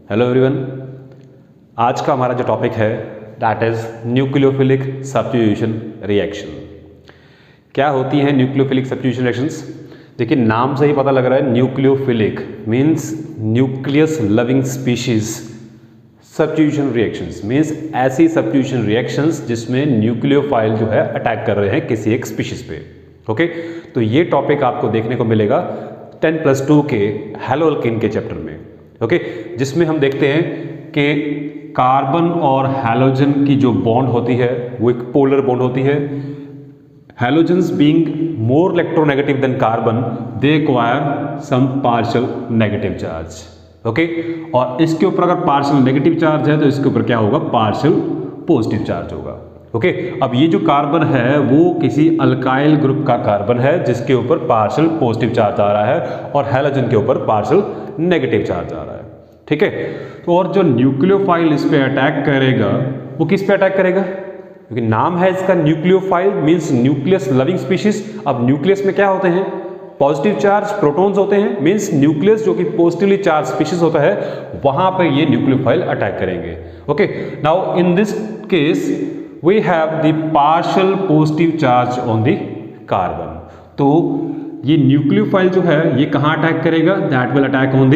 Hello everyone, आज का हमारा जो टॉपिक है that is nucleophilic substitution reaction. क्या होती हैं न्यूक्लियोफिलिक सब्स्टिट्यूशन रिएक्शंस? देखिए, नाम से ही पता लग रहा है nucleophilic means nucleus loving species substitution reactions means ऐसी सब्स्टिट्यूशन रिएक्शंस जिसमें न्यूक्लियोफाइल जो है अटैक कर रहे हैं किसी एक स्पीशीज पे। ओके, तो ये टॉपिक आपको देखने को मिलेगा 10+2 के हैलोअल्केन के चैप्टर में। ओके, जिसमें हम देखते हैं कि कार्बन और हैलोजन की जो बॉन्ड होती है वो एक पोलर बॉन्ड होती है। Halogens being more electronegative than carbon, they acquire some partial negative charge. Okay, और इसके ऊपर अगर पार्शियल नेगेटिव चार्ज है तो इसके ऊपर क्या होगा? पार्शियल पॉजिटिव चार्ज होगा। ओके, अब ये जो कार्बन है वो किसी अल्काइल ग्रुप का कार्बन है जिसके ऊपर पार्शियल पॉजिटिव चार्ज आ रहा है और हैलोजन के ऊपर पार्शियल नेगेटिव चार्ज आ रहा है। ठीक है, तो और जो न्यूक्लियोफाइल इस पे अटैक करेगा वो किस पे अटैक करेगा? क्योंकि नाम है इसका nucleophile means nucleus loving species. अब न्यूक्लियस में क्या होते हैं? पॉजिटिव चार्ज प्रोटॉन्स होते हैं, मींस न्यूक्लियस जो कि पॉजिटिवली चार्ज स्पीशीज होता है वहां पे ये न्यूक्लियोफाइल अटैक करेंगे। Okay, now in this case we have the partial positive charge on the carbon. तो ये न्यूक्लियोफाइल जो है ये कहां अटैक करेगा? That will attack on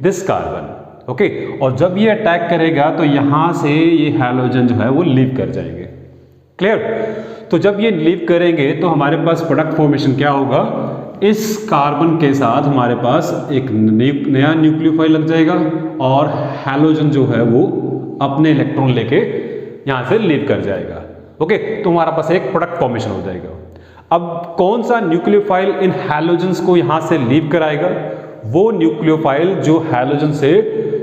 this carbon. Okay, और जब ये अटैक करेगा तो यहां से ये हैलोजन जो है वो लीव कर जाएंगे। क्लियर? तो जब ये लीव करेंगे तो हमारे पास प्रोडक्ट फॉर्मेशन क्या होगा? इस कार्बन के साथ हमारे पास एक नया न्यूक्लियोफाइल लग जाएगा और हैलोजन जो है वो अपने इलेक्ट्रॉन लेके यहां से लीव कर जाएगा। ओके, तो हमारे पास एक प्रोडक्ट फॉर्मेशन हो जाएगा। अब कौन सा न्यूक्लियोफाइल इन हैलोजेंस को यहां से लीव कराएगा? वो न्यूक्लियोफाइल जो हैलोजन से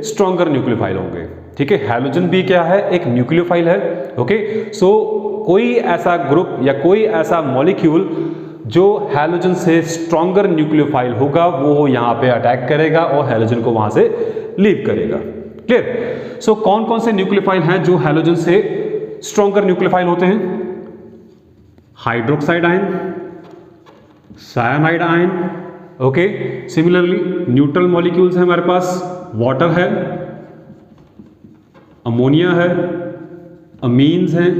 स्ट्रॉन्गर न्यूक्लियोफाइल होंगे। ठीक है, हैलोजन भी क्या है? एक न्यूक्लियोफाइल है। ओके, सो कोई ऐसा ग्रुप या कोई ऐसा मॉलिक्यूल जो हैलोजन से स्ट्रॉन्गर न्यूक्लियोफाइल होगा वो यहां पे अटैक करेगा और हैलोजन को वहां से लीव करेगा। क्लियर? सो कौन कौन से न्यूक्लियोफाइल हैं जो हैलोजन से स्ट्रॉन्गर न्यूक्लियोफाइल होते हैं? Hydroxide ion, cyanide ion. Okay, similarly neutral molecules हैं हमारे पास, वाटर है, अमोनिया है, अमीन्स हैं।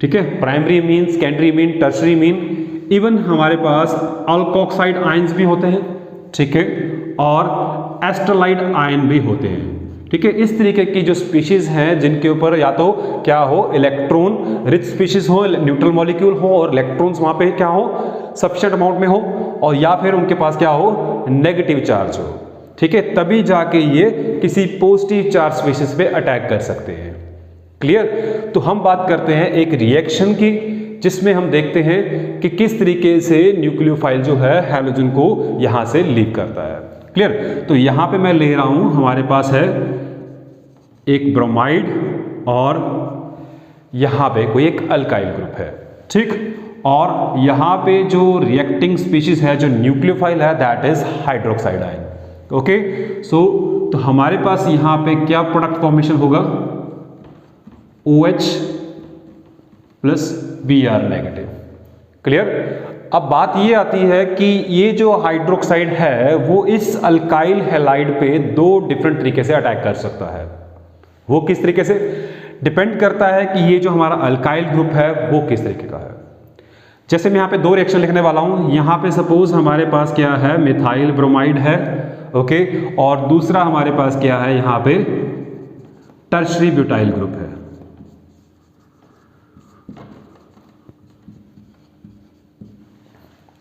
ठीक है, primary amine, secondary amine, tertiary अमीन, इवन हमारे पास अल्कोक्साइड आयंस भी होते हैं। ठीक है, और एस्टरलाइड आयन भी होते हैं। ठीक है, इस तरीके की जो स्पीशीज हैं जिनके ऊपर या तो क्या हो? इलेक्ट्रॉन रिच स्पीशीज हो, न्यूट्रल मॉलिक्यूल हो और इलेक्ट्रॉन्स वहां पे क्या हो? सफिशिएंट अमाउंट में हो, और या फिर उनके पास क्या हो? नेगेटिव चार्ज हो। ठीक है, तभी जाके ये किसी पॉजिटिव चार्ज स्पीशीज पे अटैक कर सकते हैं। क्लियर? तो हम बात करते हैं एक रिएक्शन की जिसमें हम देखते हैं कि किस तरीके से न्यूक्लियोफाइल जो है हैलोजन को यहां से लीव करता है। क्लियर? तो यहां पे मैं ले रहा हूं, हमारे पास है एक ब्रोमाइड और यहां पे कोई एक अल्काइल ग्रुप है। ठीक, और यहां पे जो रिएक्टिंग स्पीशीज है जो न्यूक्लियोफाइल है that is hydroxide ion. Okay, so तो हमारे पास यहां पे क्या प्रोडक्ट फॉर्मेशन होगा? OH plus Br negative. Clear? अब बात ये आती है कि ये जो हाइड्रोक्साइड है वो इस अल्काइल हैलाइड पे दो डिफरेंट तरीके से अटैक कर सकता है। वो किस तरीके से? डिपेंड करता है कि ये जो हमारा अल्काइल ग्रुप है वो किस तरीके का है। जैसे मैं यहां पे दो रिएक्शन लिखने वाला हूं। यहां पे सपोज हमारे पास क्या है? मिथाइल ब्रोमाइड है। ओके, और दूसरा हमारे पास क्या है? यहां पे टर्शरी ब्यूटाइल ग्रुप है।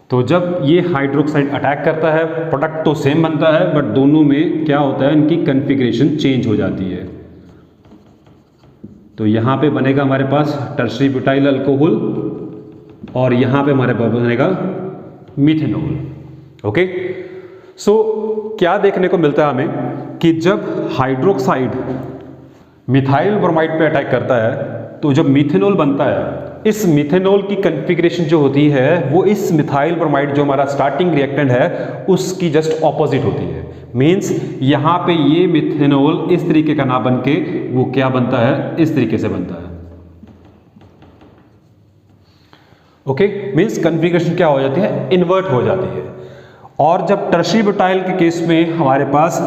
तो जब ये हाइड्रोक्साइड अटैक करता है प्रोडक्ट तो सेम बनता है, बट दोनों में क्या होता है? इनकी कॉन्फ़िगरेशन चेंज हो जाती है। तो यहां पे बनेगा हमारे पास टर्शरी ब्यूटाइल अल्कोहल और यहां पे हमारे पास बनेगा मिथेनॉल। ओके, सो क्या देखने को मिलता है हमें कि जब हाइड्रोक्साइड मिथाइल ब्रोमाइड पे अटैक करता है तो जब मिथेनॉल बनता है, इस मिथेनॉल की कॉन्फ़िगरेशन जो होती है वो इस मिथाइल ब्रोमाइड जो हमारा स्टार्टिंग रिएक्टेंट है उसकी जस्ट ऑपोजिट होती है। मींस यहां पे ये मिथेनॉल इस तरीके का ना बन के वो क्या बनता है? इस तरीके से बनता है। ओके, मींस कॉन्फ़िगरेशन क्या हो जाती है? इन्वर्ट हो जाती है। और जब टर्शरी ब्यूटाइल के केस में हमारे पास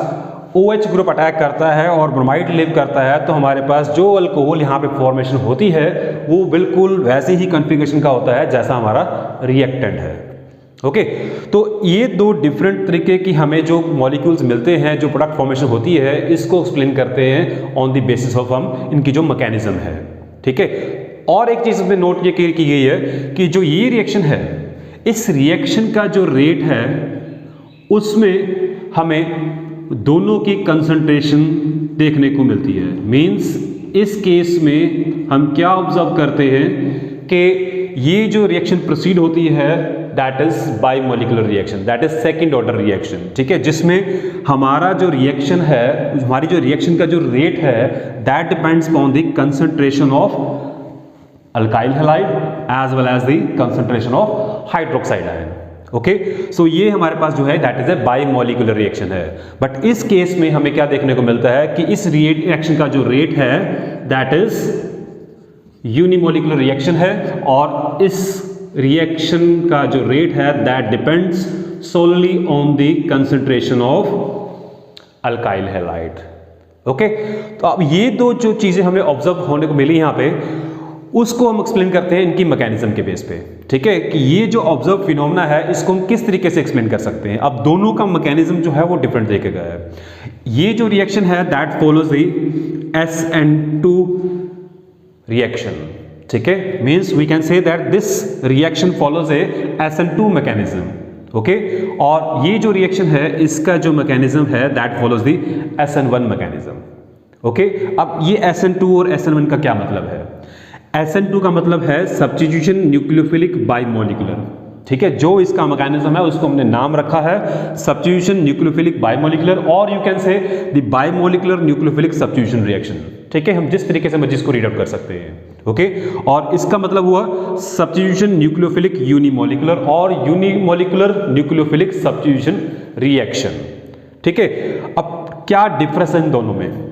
OH ग्रुप अटैक करता है और ब्रोमाइड लीव करता है, तो हमारे पास जो अल्कोहल यहाँ पे फॉर्मेशन होती है वो बिल्कुल वैसे ही कॉन्फ़िगरेशन का होता है जैसा हमारा रिएक्टेंट है। ओके, तो ये दो डिफरेंट तरीके की हमें जो मॉलिक्यूल्स मिलते हैं, जो प्रोडक्ट फॉर्मेशन होती है, इसको एक्सप्लेन करते हैं ऑन द बेसिस ऑफ हम इनकी जो मैकेनिज्म है। ठीक है, और एक चीज़ इसमें नोट ये की गई है कि जो ये रिएक्शन है, इस रिएक्शन का जो रेट है उसमें हमें दोनों की कंसंट्रेशन देखने को मिलती है। मींस इस केस में हम क्या ऑब्जर्व करते हैं कि ये जो रिएक्शन प्रोसीड होती है that is bimolecular reaction, that is second order reaction. ठीक है, जिसमें हमारा जो रिएक्शन है, हमारी जो रिएक्शन का जो रेट है that depends on the concentration of alkyl halide as well as the concentration of hydroxide ion. Okay, so ये हमारे पास जो है that is a bimolecular reaction है। बट इस केस में हमें क्या देखने को मिलता है कि इस रिएक्शन का जो रेट है दैट इज यूनिमॉलिक्यूलर रिएक्शन है, और इस रिएक्शन का जो रेट है that depends solely on the concentration of alkyl halide. Okay, तो अब ये दो जो चीजें हमें ऑब्जर्व होने को मिली यहाँ पे, उसको हम एक्सप्लेन करते हैं इनकी मैकेनिज्म के बेस पे। ठीक है, कि ये जो ऑब्जर्व फिनोमेना है इसको हम किस तरीके से एक्सप्लेन कर सकते हैं। अब दोनों का मैकेनिज्म जो है वो डिफरेंट तरीके का है। ये जो रिएक्शन है that follows the SN2 reaction. ठीक है, means we can say that this reaction follows a SN2 mechanism. Okay, और ये जो रिएक्शन है इसका जो मैकेनिज्म है that follows the SN1 mechanism. Okay, अब ये SN2 और SN1 का क्या मतलब है? SN2 का मतलब है सब्स्टिट्यूशन न्यूक्लियोफिलिक बाइमॉलिक्यूलर। ठीक है, जो इसका मैकेनिज्म है उसको हमने नाम रखा है सब्स्टिट्यूशन न्यूक्लियोफिलिक बाइमॉलिक्यूलर, और you can say the bimolecular nucleophilic substitution reaction. ठीक है, हम जिस तरीके से मर्जी इसको रीड आउट कर सकते हैं। ओके, और इसका मतलब हुआ सब्स्टिट्यूशन न्यूक्लियोफिलिक यूनिमॉलिक्यूलर और यूनिमॉलिक्यूलर न्यूक्लियोफिलिक सब्स्टिट्यूशन रिएक्शन। ठीक है, अब क्या डिफरेंस है इन दोनों में?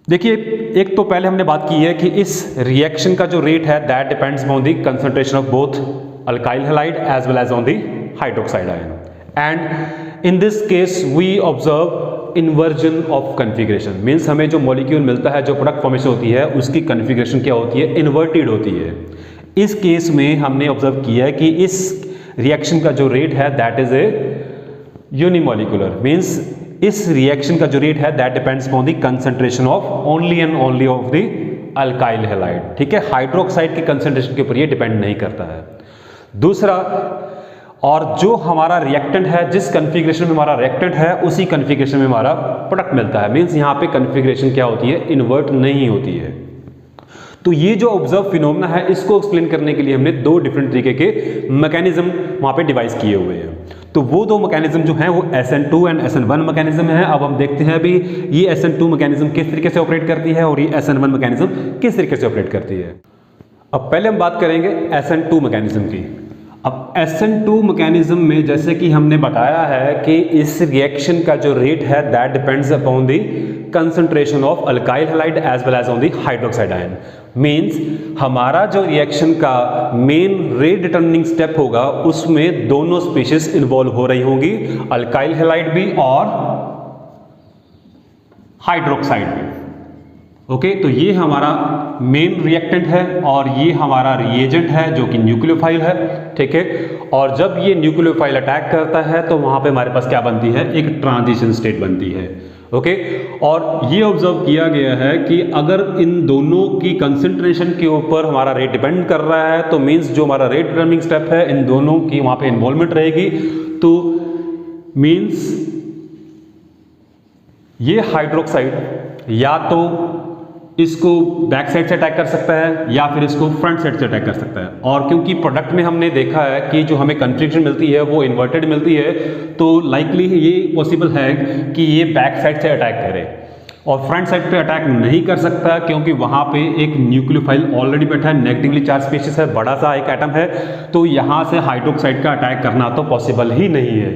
देखिए, एक तो पहले हमने बात की है कि इस रिएक्शन का जो रेट है that depends on the concentration of both alkyl halide as well as on the hydroxide ion, and in this case we observe inversion of configuration. Means हमें जो मॉलिक्यूल मिलता है, जो प्रोडक्ट फॉर्मेशन होती है, उसकी कन्फिग्रेशन क्या होती है? इन्वर्टेड होती है। इस केस में हमने ऑब्जर्व किया है कि इस रिएक्शन का जो रेट है that is A unimolecular. Means इस रिएक्शन का जो रेट है that depends on the concentration of only and only of the alkyl halide. ठीक है, हाइड्रोक्साइड की कंसंट्रेशन के ऊपर ये डिपेंड नहीं करता है। दूसरा, और जो हमारा रिएक्टेंट है, जिस कन्फिग्रेशन में हमारा रिएक्टेंट है उसी कन्फिग्रेशन में हमारा प्रोडक्ट मिलता है। मीन्स यहाँ पे कन्फिग्रेशन क्या होती है? इन्वर्ट नहीं होती है। तो ये जो ऑब्जर्व फिनोमेना है इसको एक्सप्लेन करने के लिए हमने दो डिफरेंट तरीके के मैकेनिज्म वहाँ पे डिवाइस किए हुए हैं। तो वो दो मैकेनिज्म जो हैं वो SN2 एंड SN1 मैकेनिज्म है। अब हम देखते हैं अभी ये SN2 मैकेनिज्म किस तरीके से ऑपरेट करती है और ये SN1 मैकेनिज्म किस तरीके से ऑपरेट करती है। अब पहले हम बात करेंगे SN2 मैकेनिज्म की। अब SN2 मैकेनिज्म में जैसे कि हमने बताया है कि इस रिएक्शन का जो रेट है that depends upon the concentration of alkyl halide as well as on the hydroxide ion. Means हमारा जो रिएक्शन का मेन रेट डिटरमिनिंग स्टेप होगा उसमें दोनों स्पीशीज इन्वॉल्व हो रही होंगी, अल्काइल हैलाइड भी और हाइड्रोक्साइड भी। ओके, तो ये हमारा मेन रिएक्टेंट है और ये हमारा रिएजेंट है जो कि न्यूक्लियोफाइल है। ठीक है, और जब ये न्यूक्लियोफाइल अटैक करता है तो वहां पे हमारे पास क्या बनती है? एक ट्रांजिशन स्टेट बनती है। ओके, और ये ऑब्जर्व किया गया है कि अगर इन दोनों की कंसंट्रेशन के ऊपर हमारा रेट डिपेंड कर रहा है तो मीन्स जो हमारा रेट डिटरमिनिंग स्टेप है इन दोनों की वहां पे इन्वॉल्वमेंट रहेगी। तो मीन्स ये हाइड्रोक्साइड या तो इसको बैक साइड से अटैक कर सकता है या फिर इसको फ्रंट साइड से अटैक कर सकता है। और क्योंकि प्रोडक्ट में हमने देखा है कि जो हमें कन्फिग्रेशन मिलती है वो इन्वर्टेड मिलती है, तो लाइकली ये पॉसिबल है कि ये बैक साइड से अटैक करे और फ्रंट साइड पे अटैक नहीं कर सकता क्योंकि वहाँ पे एक न्यूक्लियोफाइल ऑलरेडी बैठा है, नेगेटिवली चार्ज स्पीशीज है, बड़ा सा एक एटम है, तो यहाँ से हाइड्रोक्साइड का अटैक करना तो पॉसिबल ही नहीं है।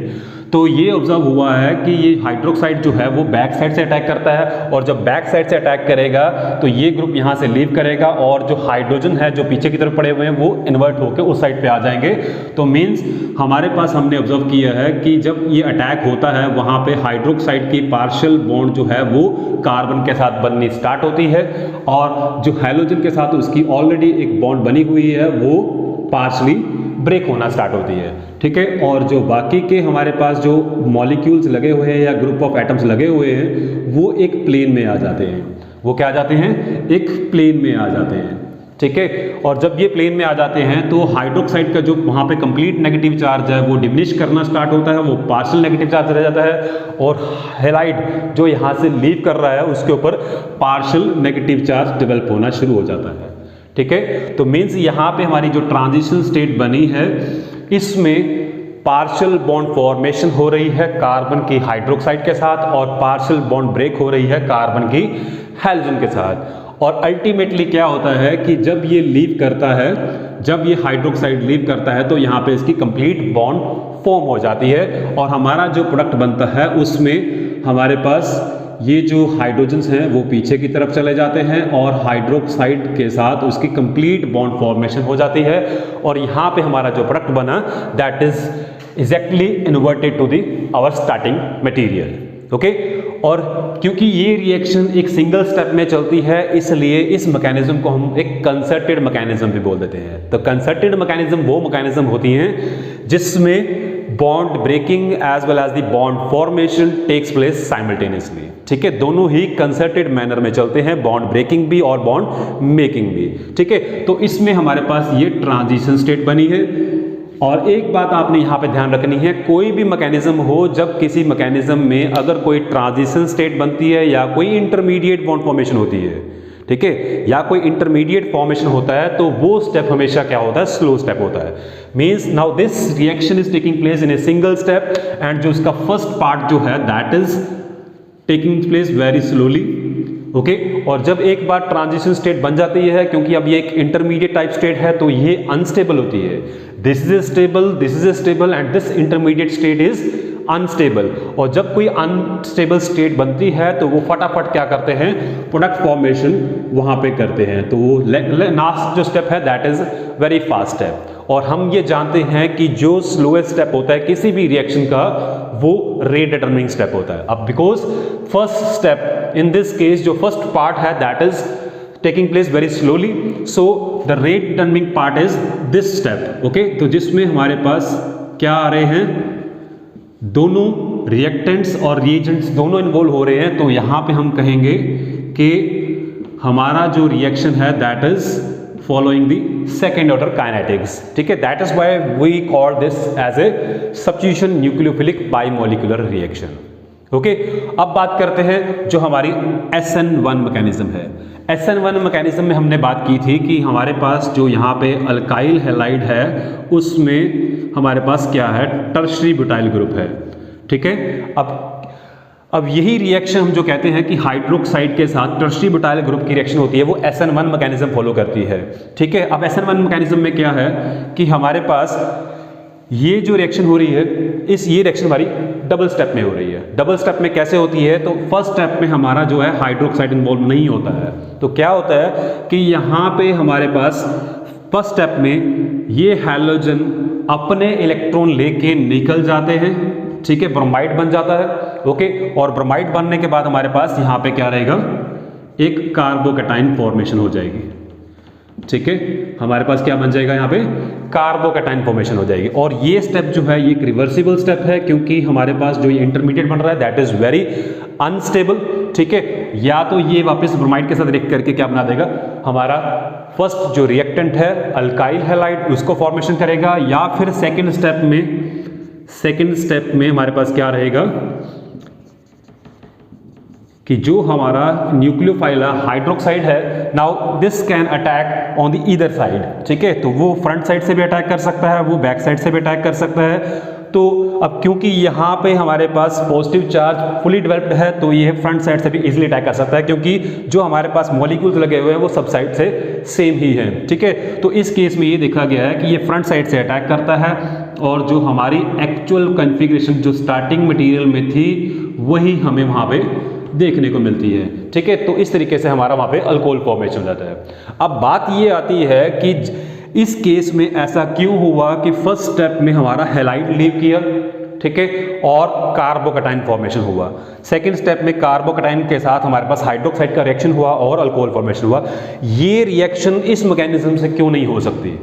तो ये ऑब्जर्व हुआ है कि ये हाइड्रोक्साइड जो है वो बैक साइड से अटैक करता है, और जब बैक साइड से अटैक करेगा तो ये ग्रुप यहाँ से लीव करेगा और जो हाइड्रोजन है जो पीछे की तरफ पड़े हुए हैं वो इन्वर्ट होकर उस साइड पे आ जाएंगे। तो मीन्स हमारे पास हमने ऑब्जर्व किया है कि जब ये अटैक होता है वहाँ पे हाइड्रोक्साइड की पार्शियल बॉन्ड जो है वो कार्बन के साथ बननी स्टार्ट होती है, और जो हैलोजन के साथ उसकी ऑलरेडी एक बॉन्ड बनी हुई है वो पार्शली ब्रेक होना स्टार्ट होती है, ठीक है। और जो बाकी के हमारे पास जो मॉलिक्यूल्स लगे हुए हैं या ग्रुप ऑफ एटम्स लगे हुए हैं वो एक प्लेन में आ जाते हैं। वो क्या आ जाते हैं? एक प्लेन में आ जाते हैं, ठीक है। और जब ये प्लेन में आ जाते हैं तो हाइड्रोक्साइड का जो वहाँ पे कंप्लीट नेगेटिव चार्ज है वो डिमिनिश करना स्टार्ट होता है, वो पार्शियल नेगेटिव चार्ज रह जाता है, और हैलाइड जो यहाँ से लीव कर रहा है उसके ऊपर पार्शियल नेगेटिव चार्ज डेवलप होना शुरू हो जाता है, ठीक है। तो मीन्स यहाँ पे हमारी जो ट्रांजिशन स्टेट बनी है इसमें पार्शियल बॉन्ड फॉर्मेशन हो रही है कार्बन की हाइड्रोक्साइड के साथ, और पार्शियल बॉन्ड ब्रेक हो रही है कार्बन की हैलोजन के साथ। और अल्टीमेटली क्या होता है कि जब ये लीव करता है, जब ये हाइड्रोक्साइड लीव करता है तो यहाँ पे इसकी कंप्लीट बॉन्ड फॉर्म हो जाती है, और हमारा जो प्रोडक्ट बनता है उसमें हमारे पास ये जो हाइड्रोजन्स हैं वो पीछे की तरफ चले जाते हैं और हाइड्रोक्साइड के साथ उसकी कंप्लीट बॉन्ड फॉर्मेशन हो जाती है, और यहाँ पे हमारा जो प्रोडक्ट बना that is exactly inverted to the our starting material, okay. और क्योंकि ये रिएक्शन एक सिंगल स्टेप में चलती है इसलिए इस मैकेनिज्म को हम एक कंसर्टेड मैकेनिज्म भी बोल देते हैं। तो कंसर्टेड मैकेनिज्म वो मैकेनिज्म होती हैं जिसमें bond breaking as well as the bond formation takes place simultaneously, ठीक है। दोनों ही कंसर्टेड मैनर में चलते हैं, बॉन्ड ब्रेकिंग भी और बॉन्ड मेकिंग भी, ठीक है। तो इसमें हमारे पास ये ट्रांजिशन स्टेट बनी है। और एक बात आपने यहाँ पे ध्यान रखनी है, कोई भी मैकेनिज्म हो, जब किसी मैकेनिज्म में अगर कोई ट्रांजिशन स्टेट बनती है या कोई इंटरमीडिएट बॉन्ड फॉर्मेशन होती है, ठीक है, या कोई इंटरमीडिएट फॉर्मेशन होता है तो वो स्टेप हमेशा क्या होता है? स्लो स्टेप होता है। Means now this reaction is taking place in a single step, and जो इसका फर्स्ट पार्ट जो है that is taking place very slowly, okay. और जब एक बार ट्रांजिशन स्टेट बन जाती है, क्योंकि अब ये एक इंटरमीडिएट टाइप स्टेट है तो ये अनस्टेबल होती है। This is stable, this is stable, and this intermediate state is unstable. और जब कोई अनस्टेबल स्टेट बनती है तो वो फटाफट क्या करते हैं? प्रोडक्ट फॉर्मेशन वहां पे करते हैं। तो वो लास्ट जो स्टेप है that is very fast step. और हम ये जानते हैं कि जो स्लोएस्ट स्टेप होता है किसी भी रिएक्शन का वो रेट डिटरमिनिंग स्टेप होता है। अब because first step in this case जो फर्स्ट पार्ट है that is taking place very slowly, so the rate determining part is this step, okay. तो जिसमें हमारे पास क्या आ रहे हैं? दोनों रिएक्टेंट्स और रिएजेंट्स दोनों इन्वॉल्व हो रहे हैं। तो यहां पे हम कहेंगे कि हमारा जो रिएक्शन है that is following the second order kinetics, ठीक है। That is why we call this as a substitution nucleophilic bimolecular reaction, okay. अब बात करते हैं जो हमारी SN1 मैकेनिज्म है। SN1 मैकेनिज्म में हमने बात की थी कि हमारे पास जो यहाँ पे अल्काइल हैलाइड है उसमें हमारे पास क्या है? टर्शरी ब्यूटाइल ग्रुप है, ठीक है। अब यही रिएक्शन हम जो कहते हैं कि हाइड्रोक्साइड के साथ टर्शरी ब्यूटाइल ग्रुप की रिएक्शन होती है वो SN1 मैकेनिज्म फॉलो करती है, ठीक है। अब SN1 मैकेनिज्म में क्या है कि हमारे पास ये जो रिएक्शन हो रही है ये रिएक्शन हमारी डबल स्टेप में हो रही है। डबल स्टेप में कैसे होती है? तो फर्स्ट स्टेप में हमारा जो है हाइड्रोक्साइड इन्वॉल्व नहीं होता है। तो क्या होता है कि यहाँ पे हमारे पास फर्स्ट स्टेप में ये हैलोजन अपने इलेक्ट्रॉन लेके निकल जाते हैं, ठीक है, ब्रोमाइड बन जाता है, ओके। और ब्रोमाइड बनने के बाद हमारे पास यहाँ पे क्या रहेगा? एक कार्बोकैटायन फॉर्मेशन हो जाएगी, ठीक है। हमारे पास क्या बन जाएगा? यहाँ पे कार्बोकैटायन फॉर्मेशन हो जाएगी। और ये स्टेप जो है ये एक रिवर्सिबल स्टेप है, क्योंकि हमारे पास जो ये इंटरमीडिएट बन रहा है दैट इज वेरी अनस्टेबल, ठीक है। या तो ये वापस ब्रोमाइड के साथ रिएक्ट करके क्या बना देगा? हमारा फर्स्ट जो रिएक्टेंट है अल्काइल हैलाइड उसको फॉर्मेशन करेगा, या फिर सेकेंड स्टेप में हमारे पास क्या रहेगा कि जो हमारा न्यूक्लियोफाइल हाइड्रोक्साइड है, now this can attack on the either side, ठीक है। तो वो फ्रंट साइड से भी अटैक कर सकता है, वो बैक साइड से भी अटैक कर सकता है। तो अब क्योंकि यहाँ पे हमारे पास पॉजिटिव चार्ज फुली डेवलप्ड है तो ये फ्रंट साइड से भी इजीली अटैक कर सकता है, क्योंकि जो हमारे पास मॉलिक्यूल्स लगे हुए हैं वो सब साइड से सेम ही है, ठीक है। तो इस केस में ये देखा गया है कि ये फ्रंट साइड से अटैक करता है और जो हमारी एक्चुअल कॉन्फ़िगरेशन जो स्टार्टिंग मटेरियल में थी वही हमें वहाँ पे देखने को मिलती है। ठीक है, तो इस तरीके से हमारा वहाँ पे अल्कोहल फॉर्मेशन हो जाता है। अब बात ये आती है कि इस केस में ऐसा क्यों हुआ कि फर्स्ट स्टेप में हमारा हैलाइड लीव किया, ठीक है, और कार्बोकैटायन फॉर्मेशन हुआ। सेकंड स्टेप में कार्बोकैटायन के साथ हमारे पास हाइड्रोक्साइड का रिएक्शन हुआ और अल्कोहल फॉर्मेशन हुआ। ये रिएक्शन इस मैकेनिज्म से क्यों नहीं हो सकती?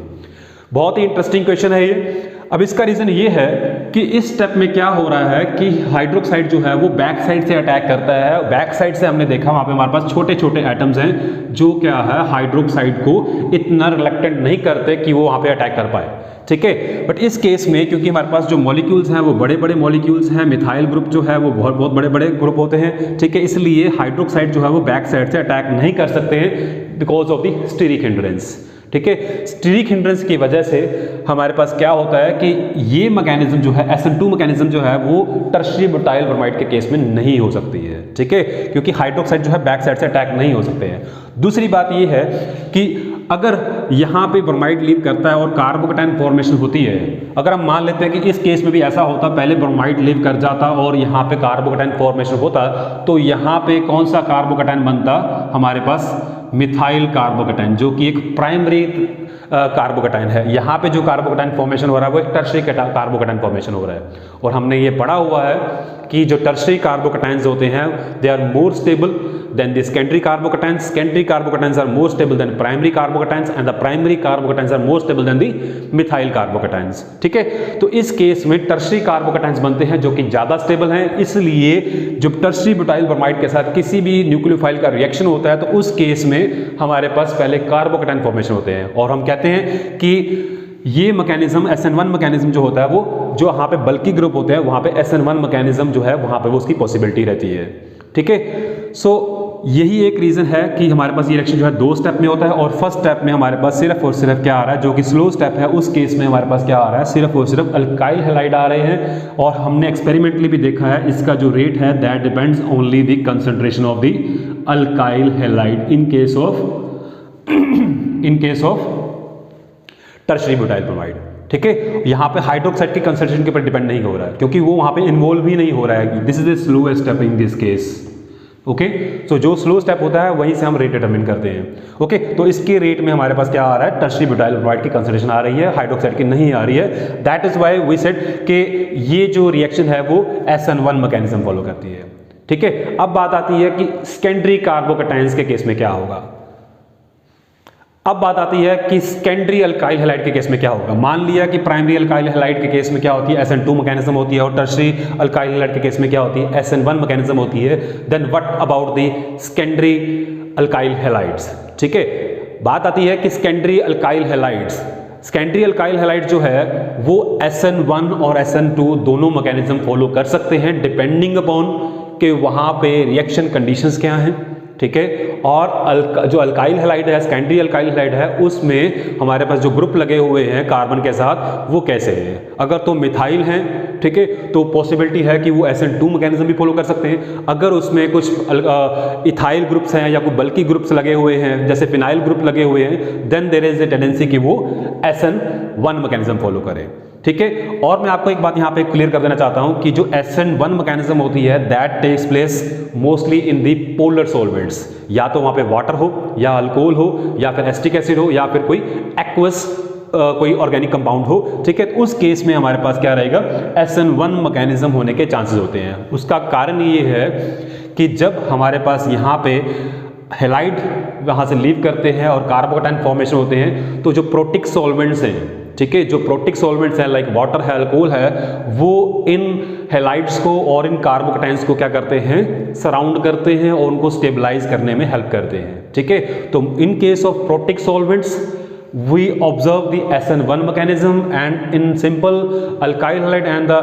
बहुत ही इंटरेस्टिंग क्वेश्चन है ये। अब इसका रीजन ये है कि इस स्टेप में क्या हो रहा है कि हाइड्रोक्साइड जो है वो बैक साइड से अटैक करता है। बैक साइड से हमने देखा वहां पे हमारे पास छोटे छोटे एटम्स हैं जो क्या है हाइड्रोक्साइड को इतना रिलेक्टेंट नहीं करते कि वो वहां पे अटैक कर पाए। ठीक है, बट इस केस में क्योंकि हमारे पास जो मॉलिक्यूल्स हैं वो बड़े बड़े मॉलिक्यूल्स हैं, मिथाइल ग्रुप जो है वो बहुत बहुत बड़े बड़े ग्रुप होते हैं। ठीक है, इसलिए हाइड्रोक्साइड जो है वो बैक साइड से अटैक नहीं कर सकते हैं because of the steric hindrance. ठीक है, स्टीरिक हिंड्रेंस की वजह से हमारे पास क्या होता है कि ये मैकेनिज्म जो है SN2 मैकेनिज्म जो है वो टर्शियरी ब्यूटाइल ब्रोमाइड के केस में नहीं हो सकती है। ठीक है, क्योंकि हाइड्रोक्साइड जो है बैक साइड से अटैक नहीं हो सकते हैं। दूसरी बात ये है कि अगर यहाँ पे ब्रोमाइड लीव करता है और कार्बोकैटायन फॉर्मेशन होती है, अगर हम मान लेते हैं कि इस केस में भी ऐसा होता, पहले ब्रोमाइड लीव कर जाता और यहाँ पे कार्बोकैटायन फॉर्मेशन होता, तो यहाँ पे कौन सा कार्बोकैटायन बनता? हमारे पास मिथाइल कार्बोकैटायन, जो कि एक प्राइमरी कार्बोकैटायन है। यहाँ पे जो कार्बोकैटायन फॉर्मेशन हो रहा है वो एक टर्शियरी कार्बोकैटायन फॉर्मेशन हो रहा है। और हमने ये पढ़ा हुआ है कि जो टर्शियरी कार्बोकैटायंस होते हैं they are more stable than the secondary carbocations. Secondary carbocations are more stable than primary carbocations and the primary carbocations are more stable than the methyl carbocations. ठीक है, तो इस केस में टर्शियरी कार्बोकैटायंस बनते हैं जो कि ज्यादा स्टेबल हैं। इसलिए जब टर्शियरी ब्यूटाइल ब्रोमाइड के साथ किसी भी न्यूक्लियोफाइल का रिएक्शन होता है तो उस केस में हमारे पास पहले कार्बोकैटायन फॉर्मेशन होते हैं और हम कहते हैं कि ये मैकेनिज्म SN1 मैकेनिज्म जो होता है वो जो वहाँ पे बल्की ग्रुप होते हैं वहाँ पे SN1 मैकेनिज्म जो है वहाँ पे वो उसकी पॉसिबिलिटी रहती है। ठीक है, सो यही एक रीज़न है कि हमारे पास ये रिएक्शन जो है 2 स्टेप में होता है और फर्स्ट स्टेप में हमारे पास सिर्फ और सिर्फ क्या आ रहा है, जो कि स्लो स्टेप है, उस केस में हमारे पास क्या आ रहा है, सिर्फ और सिर्फ अल्काइल हैलाइड आ रहे हैं। और हमने एक्सपेरिमेंटली भी देखा है इसका जो रेट है that depends only the concentration of the alkyl halide in case of tertiary butyl bromide. ठीक है, यहाँ पे हाइड्रोक्साइड की कंसंट्रेशन के ऊपर डिपेंड नहीं हो रहा है क्योंकि वो वहाँ पे इन्वॉल्व ही नहीं हो रहा है। This is the slow step in this case. Okay, so जो स्लो स्टेप होता है वहीं से हम रेट डिटरमिन करते हैं। ओके, तो इसके रेट में हमारे पास क्या आ रहा है, टर्शियरी ब्यूटाइल ब्रोमाइड की कंसंट्रेशन आ रही है, हाइड्रोक्साइड की नहीं आ रही है। That is why we said कि ये जो रिएक्शन है वो SN1 मैकेनिज्म फॉलो करती है। ठीक है, अब बात आती है कि सेकेंडरी कार्बोकैटायंस के केस में क्या होगा। अब बात आती है कि सेकेंडरी अल्काइल हैलाइड के केस में क्या होगा। मान लिया कि प्राइमरी अल्काइल हैलाइड के केस में क्या होती है, SN2 मैकेनिज्म होती है और टर्शियरी अल्काइल हैलाइड के केस में क्या होती है, SN1 मैकेनिज्म होती है। Then what about the secondary alkyl halides. ठीक है, बात आती है कि secondary alkyl halides, secondary alkyl halide जो है वो SN1 और SN2 दोनों मैकेनिज्म फॉलो कर सकते हैं डिपेंडिंग अपॉन कि वहां पे रिएक्शन कंडीशंस क्या हैं। ठीक है, और जो अल्काइल हैलाइड है, सेकेंडरी अल्काइल हैलाइड है, उसमें हमारे पास जो ग्रुप लगे हुए हैं कार्बन के साथ वो कैसे हैं। अगर तो मिथाइल हैं, ठीक है, तो पॉसिबिलिटी है कि वो SN2 मैकेनिज्म भी फॉलो कर सकते हैं। अगर उसमें कुछ इथाइल ग्रुप्स हैं या कोई बल्की ग्रुप्स लगे हुए हैं जैसे फिनाइल ग्रुप लगे हुए हैं, then there is a tendency कि वो SN1 मैकेनिज्म फॉलो करें। ठीक है, और मैं आपको एक बात यहाँ पे क्लियर कर देना चाहता हूँ कि जो SN1 मैकेनिज्म होती है that takes place mostly in the polar solvents, या तो वहाँ पे वाटर हो या अल्कोहल हो या फिर एसिटिक एसिड हो या फिर कोई एक्वस कोई ऑर्गेनिक कंपाउंड हो। ठीक है, तो उस केस में हमारे पास क्या रहेगा, SN1 मैकेनिज्म होने के चांसेस होते हैं। उसका कारण ये है कि जब हमारे पास यहाँ पे हैलाइड वहाँ से लीव करते हैं और कार्बोकैटायन फॉर्मेशन होते हैं तो जो प्रोटिक सॉल्वेंट्स हैं, ठीक है, जो प्रोटिक सॉल्वेंट्स हैं लाइक वाटर है, अल्कोहल है, वो इन हैलाइड्स को और इन कार्बोकैटायंस को क्या करते हैं, सराउंड करते हैं और उनको स्टेबलाइज करने में हेल्प करते हैं। ठीक है, तो in case of protic solvents we observe the SN1 mechanism and in simple alkyl halide and the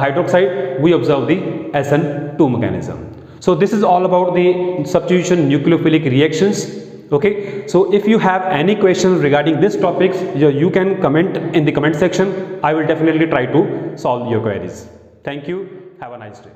hydroxide we observe the SN2 mechanism. So this is all about the substitution nucleophilic reactions. Okay, so if you have any questions regarding this topics, you can comment in the comment section. I will definitely try to solve your queries. Thank you. Have a nice day.